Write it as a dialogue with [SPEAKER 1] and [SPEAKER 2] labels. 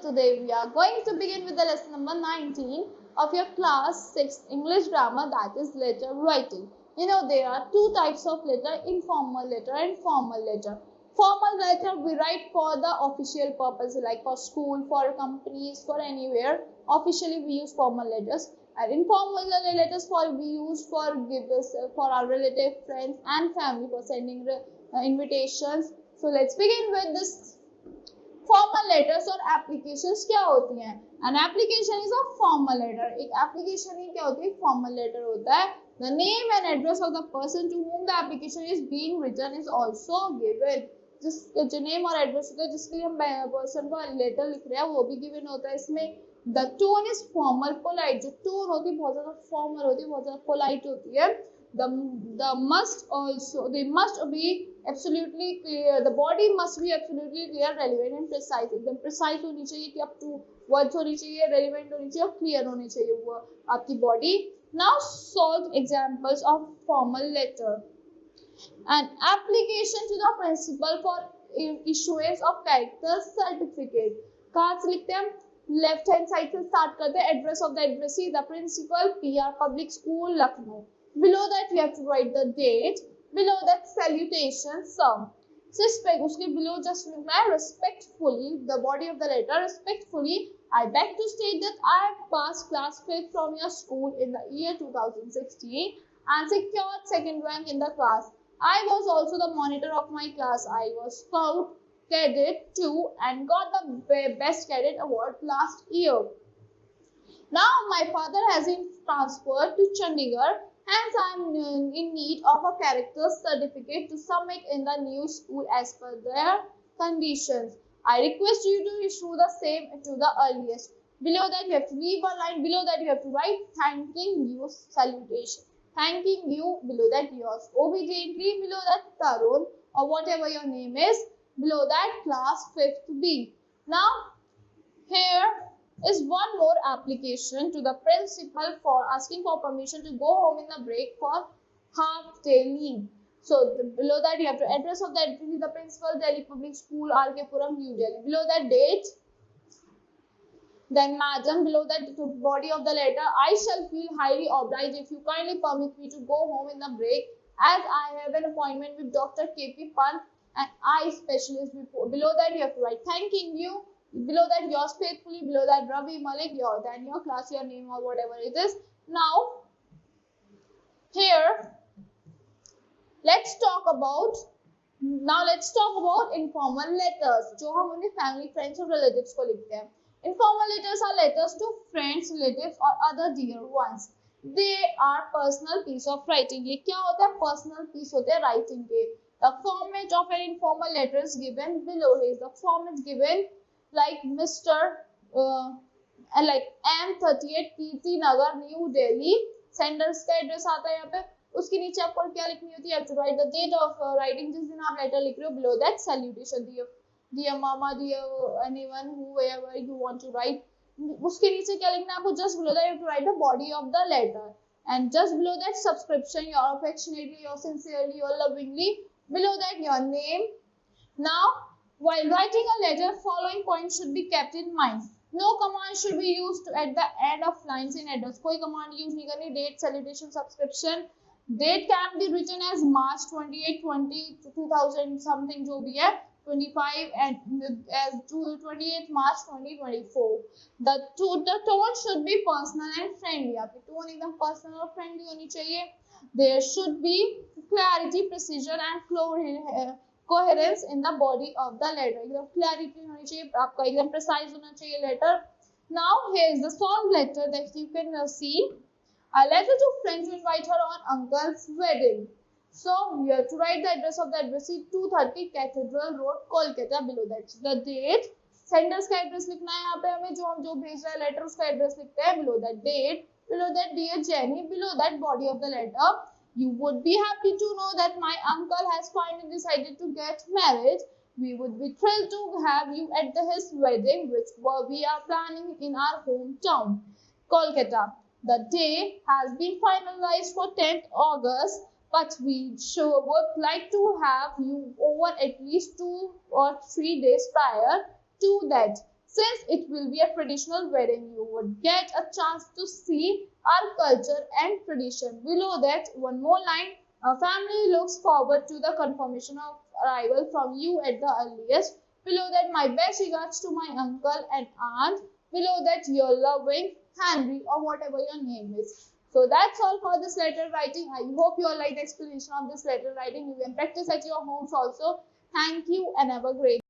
[SPEAKER 1] today we are going to begin with the lesson number 19 of your class 6 English grammar, that is letter writing. You know, there are two types of letter, informal letter and formal letter. Formal letter we write for the official purpose, like for school, for companies, for anywhere. Officially we use formal letters, and informal letters we use for givers, for our relative, friends and family, for sending invitations. So let's begin with this. Formal letters और applications क्या होती हैं? An application is a formal letter. एक application ही क्या होती है? Formal letter होता है. The name and address of the person to whom the application is being written is also given. जो नेम और एड्रेस होता है जिसके लिए हम पर्सन को लेटर लिख रहे हैं वो भी गिवन होता है इसमें. The tone is formal polite. जो टोन होती है बहुत ज्यादा फॉर्मल होती है, बहुत ज्यादा पोलाइट होती है. The must be absolutely clear. The body must be absolutely clear, relevant and precise. एकदम precise होनी चाहिए कि up to words होनी चाहिए, relevant होनी चाहिए और clear होनी चाहिए वो आपकी body. Now solve examples of formal letter. An application to the principal for issuance of character certificate. कहाँ से लिखते हैं हम? लेफ्ट हैंड साइड से स्टार्ट करते हैं. Address of the addressee the principal, PR public school Lucknow. Below that you have to write the date. Below that salutation sir. उसके below just लिखना है respectfully, the body of the letter. Respectfully, I beg to state that I have passed class 5th from your school in the year 2016 and secured second rank in the class. I was also the monitor of my class. I was scout cadet too and got the best cadet award last year. Now my father has been transferred to Chandigarh. Hence, I am in need of a character certificate to submit in the new school as per their conditions. I request you to issue the same to the earliest. Below that, you have to leave a line. Below that, you have to write thanking you salutation. Thanking you. Below that, yours obediently. Below that, Tarun or whatever your name is. Below that, class 5th B. Now, here is one more application to the principal for asking for permission to go home in the break for half-day leave. So below that you have to address of the address the principal, Delhi Public School, RK Puram, New Delhi. Below that date, then madam. Below that the body of the letter. I shall feel highly obliged if you kindly permit me to go home in the break as I have an appointment with Dr. KP Pant, an eye specialist before. Below that you have to write thanking you. Below that yours faithfully. Below that Ravi Malik, then your class, your name or whatever it is. Now here let's talk about informal letters जो हम अपने family, friends और relatives को लिखते हैं. Informal letters are letters to friends, relatives or other dear ones. They are personal piece of writing. ये क्या होता है? Personal piece होते हैं writing के. The format of an informal letter is given below. Here the form is given like Mr. like M38 PT Nagar, New Delhi. Senders का address आता है यहाँ पे. उसके नीचे आपको क्या लिखनी होती है? To write the date of writing, जिस दिन आप लेटर लिख रहे हो. Below that salutation, dear mama, dear anyone, whoever you want to write. उसके नीचे क्या लिखना है आपको? Just below that you have to write the body of the letter, and just below that subscription, your affectionately, your sincerely, your lovingly. Below that your name. Now, while writing a letter, following points should be kept in mind. No command should be used at the end of lines in address. कोई command use नहीं करनी. Date, salutation, subscription. Date can be written as March 28, 2000 something जो भी है 25 and as 28 March 2024. The tone should be personal and friendly. आपकी tone एकदम personal और friendly होनी चाहिए. There should be clarity, precision and coherence in the body of the letter. एकदम clarity होनी चाहिए, आपका एकदम precise होना चाहिए letter. Now here is the solved letter that you can see. A letter to friend to invite her on uncle's wedding. So you have to write the address of the addressee 230 Cathedral Road, Kolkata. Below that the date. Senders का address लिखना है यहाँ पे हमें, जो भेज रहा है letter उसका address लिखते हैं. Below that date. Below that dear Jenny. Below that body of the letter. You would be happy to know that my uncle has finally decided to get married. We would be thrilled to have you at his wedding, which we are planning in our hometown, Kolkata. The day has been finalized for 10th August, but we would like to have you over at least 2 or 3 days prior to that. since it will be a traditional wedding. You would get a chance to see our culture and tradition. Below that, one more line. A family looks forward to the confirmation of arrival from you at the earliest. Below that, my best regards to my uncle and aunt. Below that, your loving Henry or whatever your name is. So that's all for this letter writing. I hope you all like the explanation of this letter writing. You can practice at your homes also. Thank you and have a great